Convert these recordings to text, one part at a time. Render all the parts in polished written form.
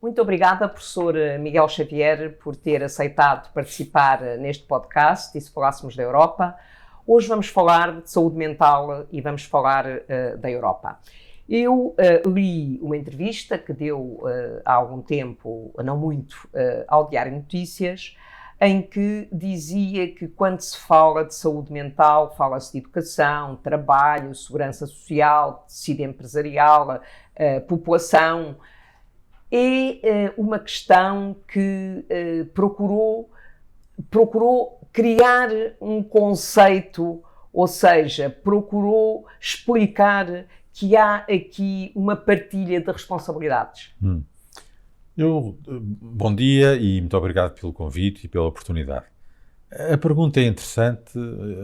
Muito obrigada, professor Miguel Xavier, por ter aceitado participar neste podcast e se falássemos da Europa. Hoje vamos falar de saúde mental e vamos falar da Europa. Eu li uma entrevista que deu há algum tempo, não muito, ao Diário de Notícias, em que dizia que quando se fala de saúde mental, fala-se de educação, trabalho, segurança social, tecido empresarial, população. É uma questão que procurou criar um conceito, ou seja, procurou explicar que há aqui uma partilha de responsabilidades. Bom dia e muito obrigado pelo convite e pela oportunidade. A pergunta é interessante,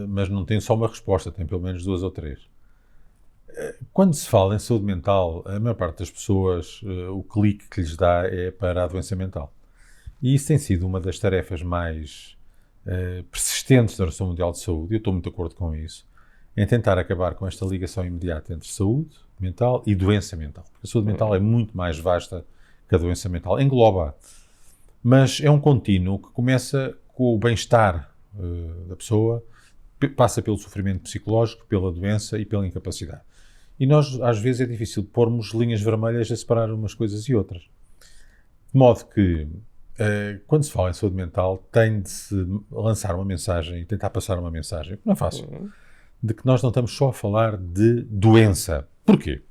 mas não tem só uma resposta, tem pelo menos duas ou três. Quando se fala em saúde mental, a maior parte das pessoas, o clique que lhes dá é para a doença mental. E isso tem sido uma das tarefas mais persistentes da Organização Mundial de Saúde, e eu estou muito de acordo com isso, em tentar acabar com esta ligação imediata entre saúde mental e doença mental. Porque a saúde mental é muito mais vasta que a doença mental. Engloba, mas é um contínuo que começa com o bem-estar da pessoa, passa pelo sofrimento psicológico, pela doença e pela incapacidade. E nós, às vezes, é difícil pormos linhas vermelhas a separar umas coisas e outras. De modo que, quando se fala em saúde mental, tem de se lançar uma mensagem e tentar passar uma mensagem, que não é fácil, de que nós não estamos só a falar de doença. Porquê?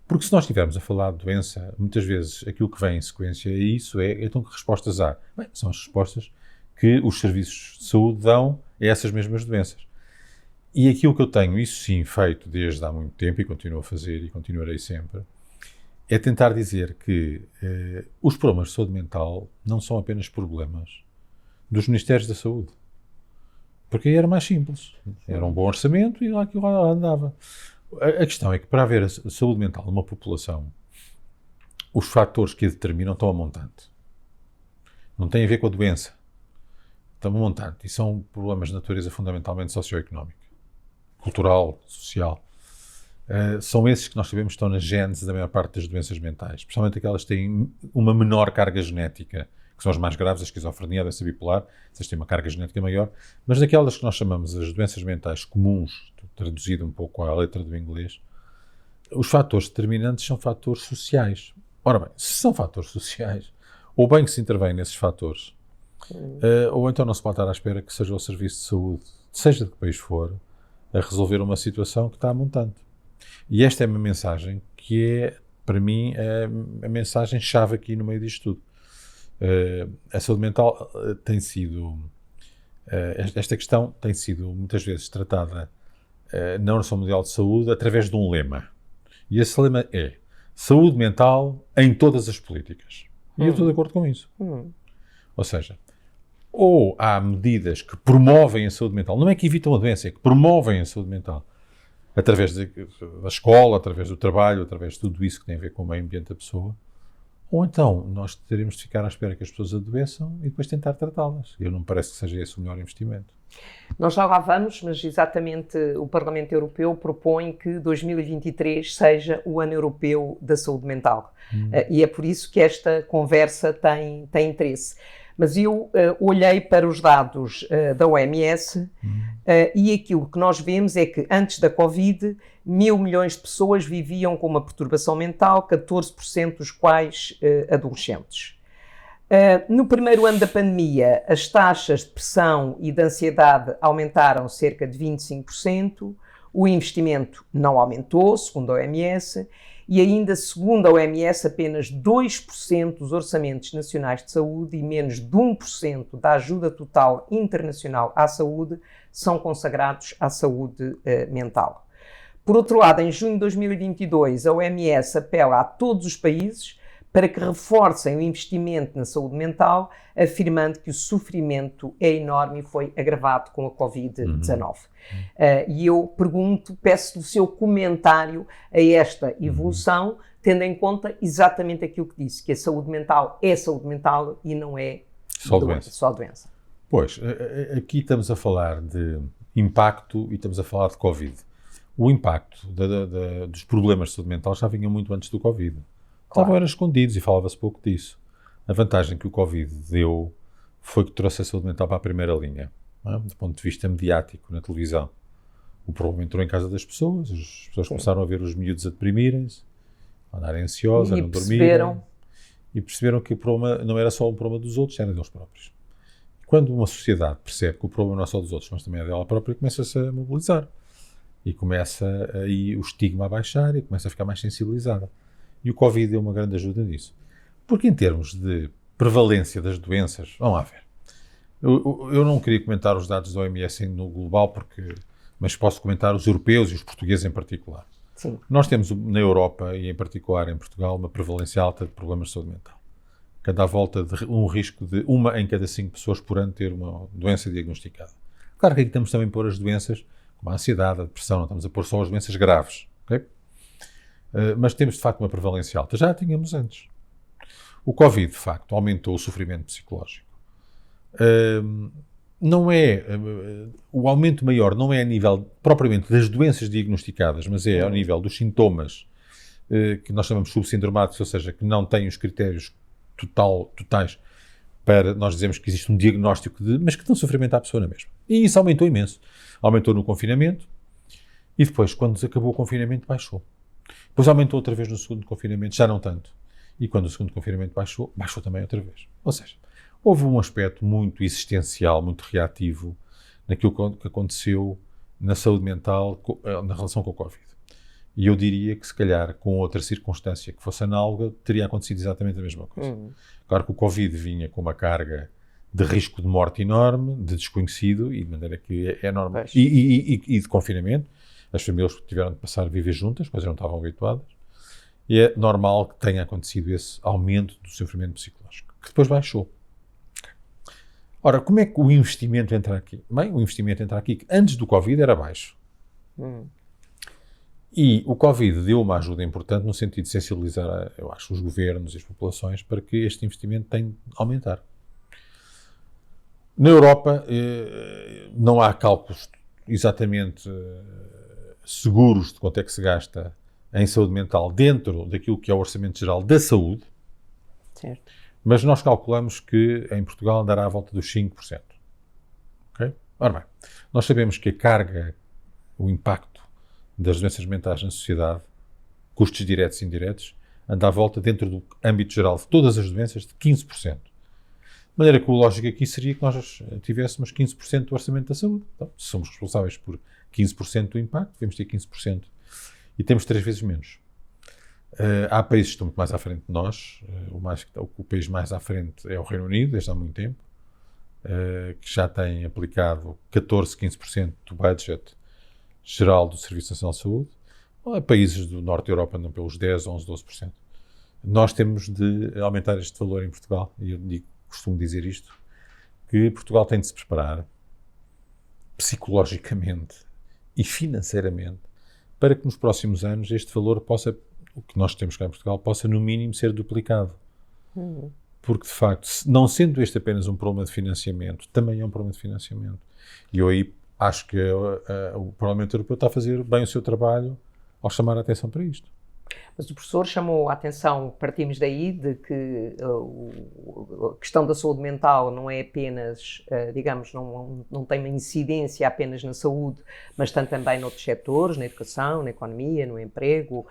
Porque se nós estivermos a falar de doença, muitas vezes aquilo que vem em sequência a isso então que respostas há? Bem, são as respostas que os serviços de saúde dão a essas mesmas doenças. E aquilo que eu tenho, isso sim, feito desde há muito tempo e continuo a fazer e continuarei sempre, é tentar dizer que os problemas de saúde mental não são apenas problemas dos Ministérios da Saúde. Porque aí era mais simples. Era um bom orçamento e lá aquilo lá andava. A questão é que para haver a saúde mental numa população, os fatores que a determinam estão a montante. Não tem a ver com a doença. Estão a montante. E são problemas de natureza fundamentalmente socioeconómica, cultural, social. São esses que nós sabemos que estão na gênese da maior parte das doenças mentais. Especialmente aquelas que têm uma menor carga genética, que são as mais graves, a esquizofrenia, a doença bipolar, essas têm uma carga genética maior, mas daquelas que nós chamamos as doenças mentais comuns, traduzido um pouco à letra do inglês, os fatores determinantes são fatores sociais. Ora bem, se são fatores sociais, ou bem que se intervém nesses fatores, ou então não se pode estar à espera que seja o serviço de saúde, seja de que país for, a resolver uma situação que está a montante. E esta é uma mensagem que é, para mim, a mensagem-chave aqui no meio disto tudo. A saúde mental tem sido, esta questão tem sido muitas vezes tratada na Organização Mundial de Saúde através de um lema. E esse lema é saúde mental em todas as políticas. E eu estou de acordo com isso. Ou seja, ou há medidas que promovem a saúde mental, não é que evitam a doença, é que promovem a saúde mental. Através da escola, através do trabalho, através de tudo isso que tem a ver com o meio ambiente da pessoa. Ou então, nós teremos de ficar à espera que as pessoas adoeçam e depois tentar tratá-las. Eu não me parece que seja esse o melhor investimento. Nós já lá vamos, mas exatamente o Parlamento Europeu propõe que 2023 seja o ano europeu da saúde mental. E é por isso que esta conversa tem interesse. Mas eu olhei para os dados da OMS e aquilo que nós vemos é que antes da Covid, 1.000 milhões de pessoas viviam com uma perturbação mental, 14% dos quais adolescentes. No primeiro ano da pandemia, as taxas de depressão e de ansiedade aumentaram cerca de 25%, o investimento não aumentou, segundo a OMS, e ainda, segundo a OMS, apenas 2% dos orçamentos nacionais de saúde e menos de 1% da ajuda total internacional à saúde são consagrados à saúde mental. Por outro lado, em junho de 2022, a OMS apela a todos os países para que reforcem o investimento na saúde mental, afirmando que o sofrimento é enorme e foi agravado com a Covid-19. E eu peço o seu comentário a esta evolução, tendo em conta exatamente aquilo que disse, que a saúde mental é saúde mental e não é só doença. Pois, aqui estamos a falar de impacto e estamos a falar de Covid. O impacto dos problemas de saúde mental já vinha muito antes do Covid. estavam escondidos e falava-se pouco disso. A vantagem que o Covid deu foi que trouxe a saúde mental para a primeira linha, não é? Do ponto de vista mediático, na televisão. O problema entrou em casa das pessoas, as pessoas começaram a ver os miúdos a deprimirem-se, a andarem ansiosas, a não dormirem. E perceberam que o problema não era só um problema dos outros, era deles próprios. Quando uma sociedade percebe que o problema não é só dos outros, mas também é dela própria, começa-se a mobilizar. E começa aí o estigma a baixar e começa a ficar mais sensibilizada. E o Covid deu uma grande ajuda nisso. Porque em termos de prevalência das doenças, vamos lá ver. Eu não queria comentar os dados da OMS no global, mas posso comentar os europeus e os portugueses em particular. Sim. Nós temos na Europa, e em particular em Portugal, uma prevalência alta de problemas de saúde mental. Cada volta de um risco de 1 em cada 5 pessoas por ano ter uma doença diagnosticada. Claro que aqui estamos também a pôr as doenças, como a ansiedade, a depressão, não estamos a pôr só as doenças graves. Okay? Mas temos, de facto, uma prevalência alta. Já a tínhamos antes. O Covid, de facto, aumentou o sofrimento psicológico. O aumento maior não é a nível propriamente das doenças diagnosticadas, mas é ao nível dos sintomas que nós chamamos subsindromáticos, ou seja, que não têm os critérios totais para nós dizermos que existe um diagnóstico mas que dão sofrimento à pessoa na mesma. E isso aumentou imenso. Aumentou no confinamento e depois, quando acabou o confinamento, baixou. Depois aumentou outra vez no segundo confinamento, já não tanto. E quando o segundo confinamento baixou também outra vez. Ou seja, houve um aspecto muito existencial, muito reativo naquilo que aconteceu na saúde mental na relação com o Covid. E eu diria que, se calhar, com outra circunstância que fosse análoga, teria acontecido exatamente a mesma coisa. Claro que o Covid vinha com uma carga de risco de morte enorme, de desconhecido, e de maneira que é normal. E de confinamento. As famílias tiveram de passar a viver juntas, coisas não estavam habituadas. E é normal que tenha acontecido esse aumento do sofrimento psicológico, que depois baixou. Ora, como é que o investimento entra aqui? Bem, o investimento entra aqui que antes do Covid era baixo. E o Covid deu uma ajuda importante no sentido de sensibilizar, eu acho, os governos e as populações para que este investimento tem de aumentar. Na Europa, não há cálculos exatamente seguros de quanto é que se gasta em saúde mental dentro daquilo que é o Orçamento Geral da Saúde. Certo. Mas nós calculamos que em Portugal andará à volta dos 5%. Okay? Ora bem, nós sabemos que a carga, o impacto das doenças mentais na sociedade, custos diretos e indiretos, anda à volta, dentro do âmbito geral de todas as doenças, de 15%. De maneira que o lógico aqui seria que nós tivéssemos 15% do orçamento da saúde. Então, se somos responsáveis por 15% do impacto, devemos ter 15%. E temos 3 vezes menos. Há países que estão muito mais à frente de nós. O país mais à frente é o Reino Unido, desde há muito tempo, que já tem aplicado 14, 15% do budget geral do Serviço Nacional de Saúde. Há países do norte da Europa andam pelos 10, 11, 12%. Nós temos de aumentar este valor em Portugal, e eu costumo dizer isto, que Portugal tem de se preparar psicologicamente e financeiramente para que nos próximos anos este valor possa, o que nós temos cá em Portugal, possa no mínimo ser duplicado. Porque, de facto, não sendo este apenas um problema de financiamento, também é um problema de financiamento. E eu aí acho que o Parlamento Europeu está a fazer bem o seu trabalho ao chamar a atenção para isto. Mas o professor chamou a atenção, partimos daí, de que a questão da saúde mental não é apenas, digamos, não tem uma incidência apenas na saúde, mas tem também noutros setores, na educação, na economia, no emprego,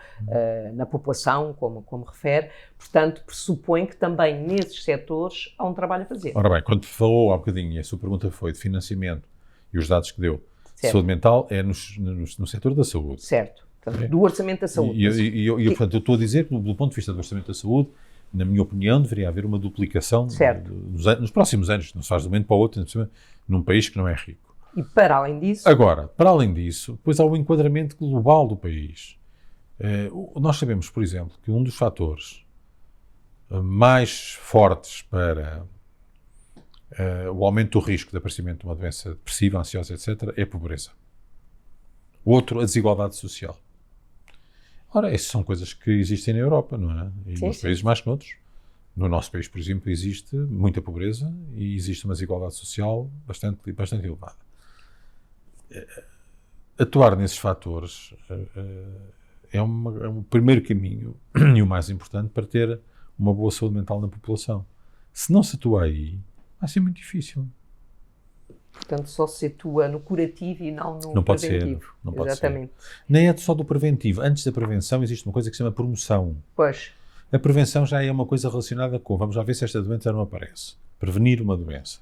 na população, como refere. Portanto, pressupõe que também nesses setores há um trabalho a fazer. Ora bem, quando falou há bocadinho, e a sua pergunta foi de financiamento e os dados que deu, certo. Saúde mental é no setor da saúde. Certo. Portanto, do orçamento da saúde. Portanto, eu estou a dizer que, do ponto de vista do orçamento da saúde, na minha opinião, deveria haver uma duplicação nos próximos anos, não se faz de um momento para o outro, num país que não é rico. E para além disso... Agora, para além disso, depois há o enquadramento global do país. Nós sabemos, por exemplo, que um dos fatores mais fortes para o aumento do risco de aparecimento de uma doença depressiva, ansiosa, etc., é a pobreza. O outro, a desigualdade social. Ora, essas são coisas que existem na Europa, não é? E nos países mais que noutros. No nosso país, por exemplo, existe muita pobreza e existe uma desigualdade social bastante elevada. Atuar nesses fatores é um primeiro caminho e o mais importante para ter uma boa saúde mental na população. Se não se atua aí, vai ser muito difícil. Portanto, só se atua no curativo e não no não pode preventivo. Ser, não pode Exatamente. ser. Nem é só do preventivo. Antes da prevenção existe uma coisa que se chama promoção. Pois. A prevenção já é uma coisa relacionada com, vamos lá ver se esta doença não aparece. Prevenir uma doença.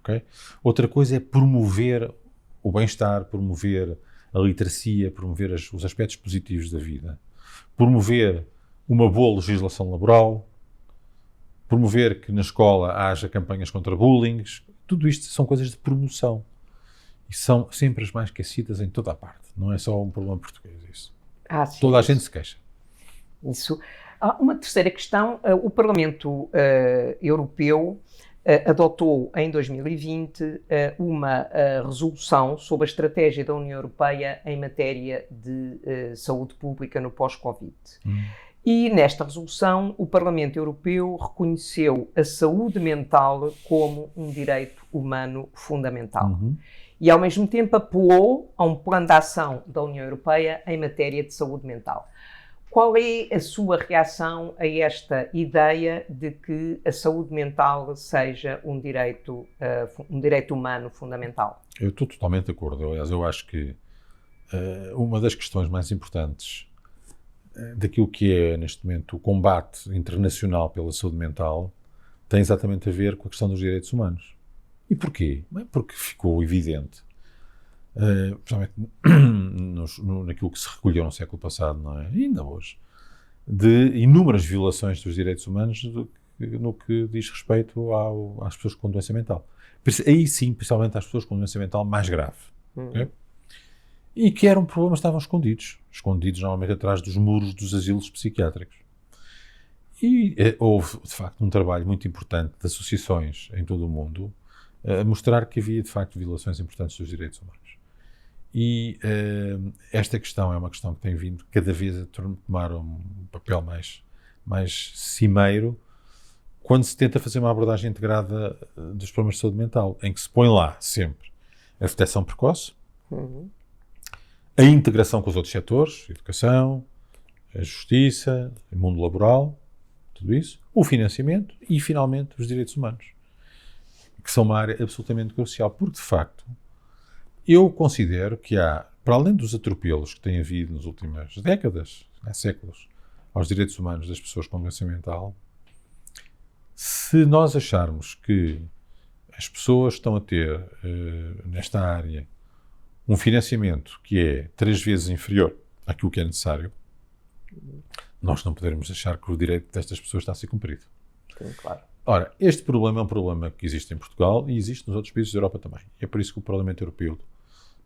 Okay? Outra coisa é promover o bem-estar, promover a literacia, promover os aspectos positivos da vida. Promover uma boa legislação laboral, promover que na escola haja campanhas contra bullying. Tudo isto são coisas de promoção. E são sempre as mais esquecidas em toda a parte. Não é só um problema português isso. Sim, toda a gente se queixa. Isso. Uma terceira questão. O Parlamento Europeu adotou em 2020 uma resolução sobre a estratégia da União Europeia em matéria de saúde pública no pós-Covid. E nesta resolução o Parlamento Europeu reconheceu a saúde mental como um direito humano fundamental. E ao mesmo tempo apelou a um plano de ação da União Europeia em matéria de saúde mental. Qual é a sua reação a esta ideia de que a saúde mental seja um direito humano fundamental? Eu estou totalmente de acordo. Aliás, eu acho que uma das questões mais importantes daquilo que é, neste momento, o combate internacional pela saúde mental tem exatamente a ver com a questão dos direitos humanos. E porquê? Porque ficou evidente, principalmente naquilo que se recolheu no século passado, não é? E ainda hoje, de inúmeras violações dos direitos humanos no que diz respeito às pessoas com doença mental. Aí sim, principalmente às pessoas com doença mental mais grave. Okay? E que eram problemas que estavam escondidos normalmente atrás dos muros dos asilos psiquiátricos. E houve, de facto, um trabalho muito importante de associações em todo o mundo a mostrar que havia, de facto, violações importantes dos direitos humanos. E esta questão é uma questão que tem vindo cada vez a tomar um papel mais cimeiro quando se tenta fazer uma abordagem integrada dos problemas de saúde mental, em que se põe lá sempre a detecção precoce, a integração com os outros setores, educação, a justiça, o mundo laboral, tudo isso, o financiamento e, finalmente, os direitos humanos, que são uma área absolutamente crucial, porque, de facto, eu considero que há, para além dos atropelos que têm havido nas últimas décadas, séculos, aos direitos humanos das pessoas com doença mental, se nós acharmos que as pessoas estão a ter, nesta área, um financiamento que é 3 vezes inferior àquilo que é necessário, nós não poderemos achar que o direito destas pessoas está a ser cumprido. Sim, claro. Ora, este problema é um problema que existe em Portugal e existe nos outros países da Europa também. É por isso que o Parlamento Europeu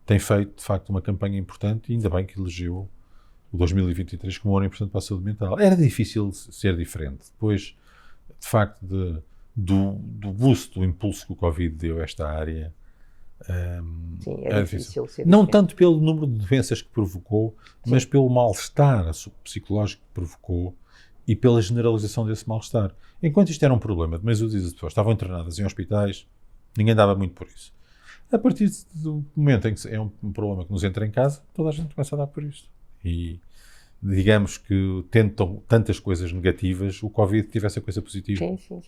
tem feito, de facto, uma campanha importante e ainda bem que elegeu o 2023 como um ano importante para a saúde mental. Era difícil ser diferente. Depois, de facto, do boost, do impulso que o Covid deu a esta área, sim, é difícil ser não diferente. tanto pelo número de doenças que provocou, sim, mas pelo mal-estar psicológico que provocou e pela generalização desse mal-estar. Enquanto isto era um problema de meia dúzia de pessoas estavam internadas em hospitais, ninguém dava muito por isso. A partir do momento em que é um problema que nos entra em casa, toda a gente começa a dar por isto. E digamos que tentam tantas coisas negativas, o Covid tivesse a coisa positiva. Sim.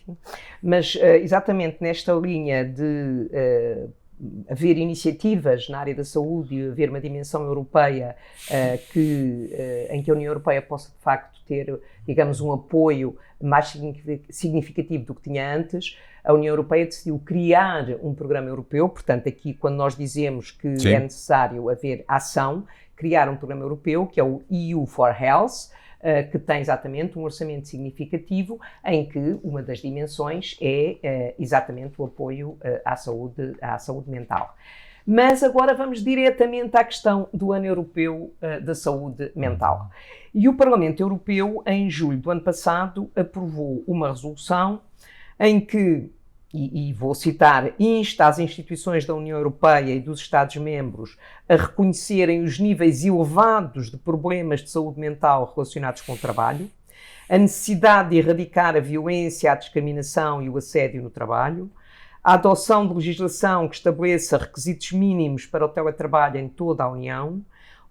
Mas exatamente nesta linha de haver iniciativas na área da saúde e haver uma dimensão europeia em que a União Europeia possa, de facto, ter, digamos, um apoio mais significativo do que tinha antes, a União Europeia decidiu criar um programa europeu. Portanto, aqui, quando nós dizemos que sim, é necessário haver ação, criar um programa europeu, que é o EU for Health, que tem exatamente um orçamento significativo em que uma das dimensões é exatamente o apoio à saúde mental. Mas agora vamos diretamente à questão do Ano Europeu da Saúde Mental. E o Parlamento Europeu, em julho do ano passado, aprovou uma resolução em que, e vou citar, insta as instituições da União Europeia e dos Estados-membros a reconhecerem os níveis elevados de problemas de saúde mental relacionados com o trabalho, a necessidade de erradicar a violência, a discriminação e o assédio no trabalho, a adoção de legislação que estabeleça requisitos mínimos para o teletrabalho em toda a União,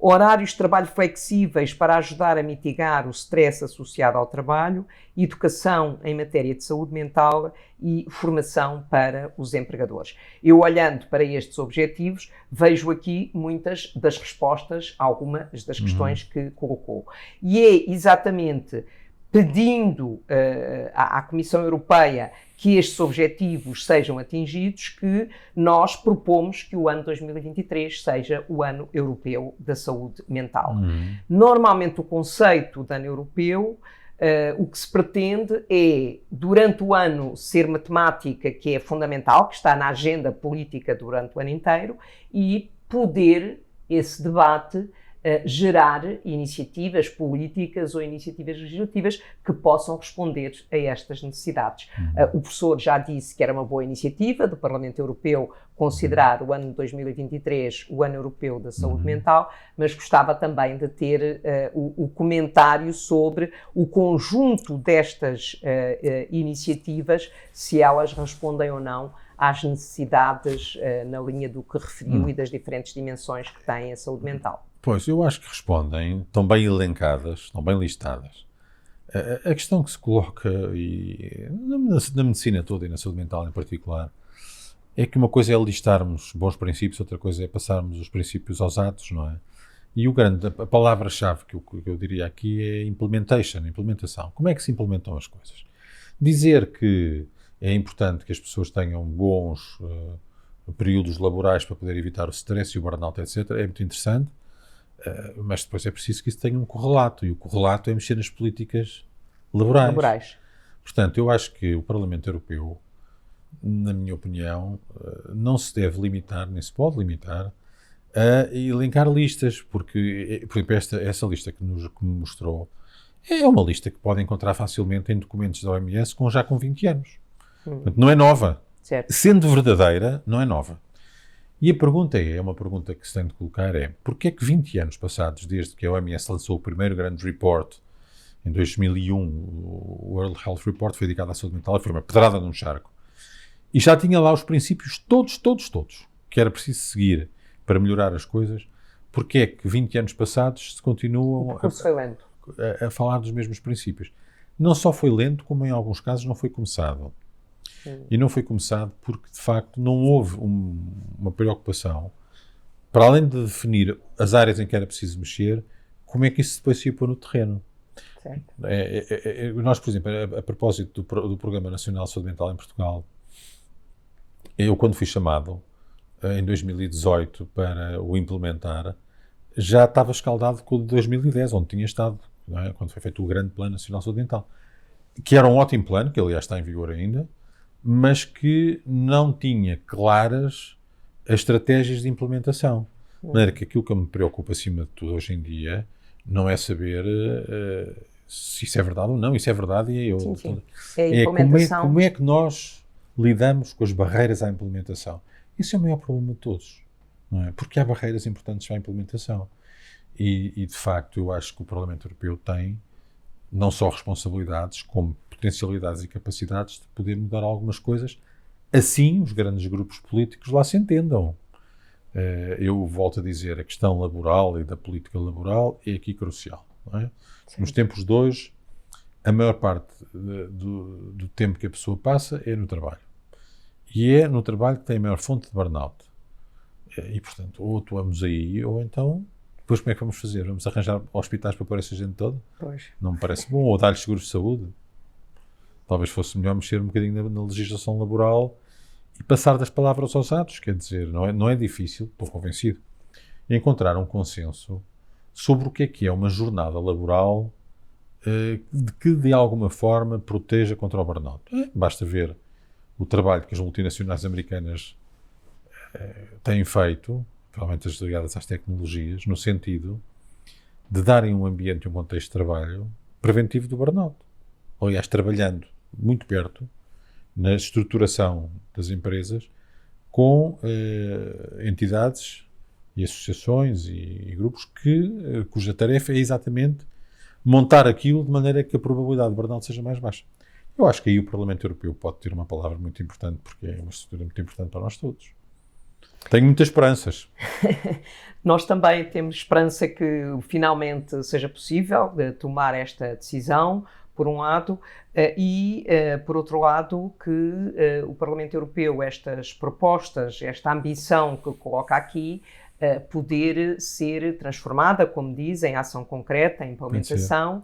horários de trabalho flexíveis para ajudar a mitigar o stress associado ao trabalho, educação em matéria de saúde mental e formação para os empregadores. Eu, olhando para estes objetivos, vejo aqui muitas das respostas a algumas das questões que colocou. E é exatamente pedindo à Comissão Europeia que estes objetivos sejam atingidos, que nós propomos que o ano 2023 seja o ano europeu da saúde mental. Normalmente o conceito de ano europeu, o que se pretende é, durante o ano, ser matemática, que é fundamental, que está na agenda política durante o ano inteiro, e poder esse debate gerar iniciativas políticas ou iniciativas legislativas que possam responder a estas necessidades. O professor já disse que era uma boa iniciativa do Parlamento Europeu considerar o ano de 2023 o ano europeu da saúde mental, mas gostava também de ter o comentário sobre o conjunto destas iniciativas, se elas respondem ou não às necessidades na linha do que referiu e das diferentes dimensões que tem a saúde mental. Pois, eu acho que respondem, estão bem elencadas, estão bem listadas. A questão que se coloca, e na medicina toda e na saúde mental em particular, é que uma coisa é listarmos bons princípios, outra coisa é passarmos os princípios aos atos, não é? E a palavra-chave que eu diria aqui é implementação. Como é que se implementam as coisas? Dizer que é importante que as pessoas tenham bons períodos laborais para poder evitar o stress e o burnout, etc., é muito interessante. Mas depois é preciso que isso tenha um correlato, e o correlato é mexer nas políticas laborais. Portanto, eu acho que o Parlamento Europeu, na minha opinião, não se deve limitar, nem se pode limitar, a elencar listas, porque, por exemplo, essa lista que me mostrou é uma lista que pode encontrar facilmente em documentos da OMS já com 20 anos. Portanto, não é nova. Certo. Sendo verdadeira, não é nova. E a pergunta é uma pergunta que se tem de colocar é: porquê é que 20 anos passados, desde que a OMS lançou o primeiro grande report, em 2001, o World Health Report foi dedicado à saúde mental, foi uma pedrada num charco, e já tinha lá os princípios todos, que era preciso seguir para melhorar as coisas, porquê é que 20 anos passados se continuam a falar dos mesmos princípios? Não só foi lento, como em alguns casos não foi começado. E não foi começado porque, de facto, não houve uma preocupação, para além de definir as áreas em que era preciso mexer, como é que isso depois se ia pôr no terreno. Certo. Nós, por exemplo, a propósito do Programa Nacional de Saúde Mental em Portugal, eu, quando fui chamado, em 2018, para o implementar, já estava escaldado com o de 2010, onde tinha estado, não é? Quando foi feito o grande Plano Nacional de Saúde Mental, que era um ótimo plano, que aliás está em vigor ainda, mas que não tinha claras as estratégias de implementação. De maneira que aquilo que me preocupa acima de tudo hoje em dia não é saber se isso é verdade ou não. Isso é verdade e sim. É como é que nós lidamos com as barreiras à implementação. Esse é o maior problema de todos, não é? Porque há barreiras importantes à implementação. E de facto, eu acho que o Parlamento Europeu tem não só responsabilidades, como potencialidades e capacidades de poder mudar algumas coisas, assim os grandes grupos políticos lá se entendam. Eu volto a dizer, a questão laboral e da política laboral é aqui crucial. Não é? Nos tempos de hoje, a maior parte do tempo que a pessoa passa é no trabalho. E é no trabalho que tem a maior fonte de burnout. E, portanto, ou atuamos aí, ou então, depois como é que vamos fazer? Vamos arranjar hospitais para pôr essa gente toda? Pois. Não me parece bom. Ou dar-lhes seguros de saúde? Talvez fosse melhor mexer um bocadinho na legislação laboral e passar das palavras aos atos. Quer dizer, não é difícil, estou convencido, encontrar um consenso sobre o que é uma jornada laboral que de alguma forma proteja contra o burnout. Basta ver o trabalho que as multinacionais americanas têm feito, provavelmente as ligadas às tecnologias, no sentido de darem um ambiente e um contexto de trabalho preventivo do burnout. Aliás, trabalhando muito perto na estruturação das empresas com entidades e associações e grupos cuja tarefa é exatamente montar aquilo de maneira que a probabilidade de burnout seja mais baixa. Eu acho que aí o Parlamento Europeu pode ter uma palavra muito importante, porque é uma estrutura muito importante para nós todos. Tenho muitas esperanças. Nós também temos esperança que finalmente seja possível tomar esta decisão, por um lado, e, por outro lado, que o Parlamento Europeu, estas propostas, esta ambição que coloca aqui, poder ser transformada, como diz, em ação concreta, em implementação,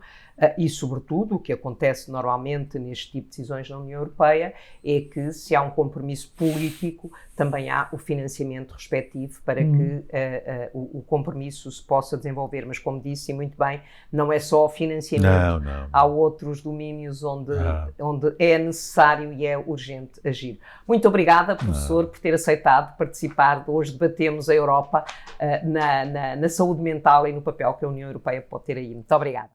e, sobretudo, o que acontece normalmente neste tipo de decisões na União Europeia é que, se há um compromisso político, também há o financiamento respectivo para que o compromisso se possa desenvolver. Mas, como disse muito bem, não é só o financiamento. Não. Há outros domínios onde é necessário e é urgente agir. Muito obrigada, professor, por ter aceitado participar. Hoje debatemos a Europa na saúde mental e no papel que a União Europeia pode ter aí. Muito obrigada.